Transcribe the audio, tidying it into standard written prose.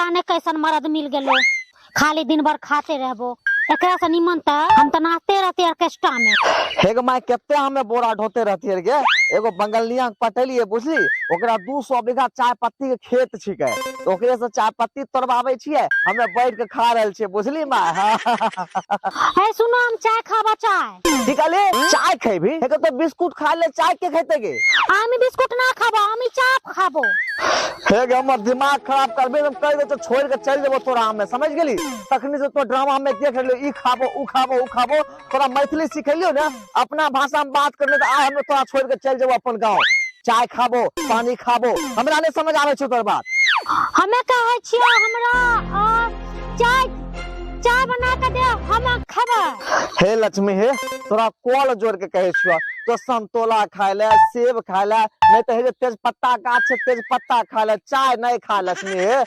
जाने कैसन मर्द मिल गेलो, खाली दिन भर खाते रहबो। एकरा से निमन त हम त नाचते रहते ऑर्केस्ट्रा में। हेग माय केते हमें बोरा ढोते रहती है गे। एगो बंगलिया पटेलिए बुझली, ओकरा 200 बीघा चाय पत्ती के खेत छिके, तो ओकरे से चाय पत्ती तोड़वावे छिए, हमें बैठ के खा रहल छिए बुझली माय। है सुनो, हम चाय खाबा चाय। ठीक है, चाय खेबी हेग तो बिस्कुट खा ले, चाय के खेते गे। आमी बिस्कुट ना खाबो, आमी चाप खाबो। हेग हमर दिमाग खराब करबे, हम कह दे तो छोड़ के चल जेबो तोरा हमें, समझ गेली। तखनी से तो ड्रामा में देख ले, ई खाबो ऊ खाबो ऊ खाबो, तोरा मैथिली सिखलियो ना, अपना भाषा में बात करले तो आ हम तोरा छोड़ के चल जेबो अपन गांव। चाय खाबो पानी खाबो, हमरा नहीं समझ आवे छ तोर बात। हमें कहे छियो हमरा चाय चाय बना के दे, हम खाबा। हे लक्ष्मी हे, तोरा कॉल जोड़ के कहे छियो, तो संतोला खाए ले, सेब खाए ले, नहीं तो हे तेज पत्ता गाछ तेज पत्ता खा ले, चाय नहीं खा लक्ष्मी हे।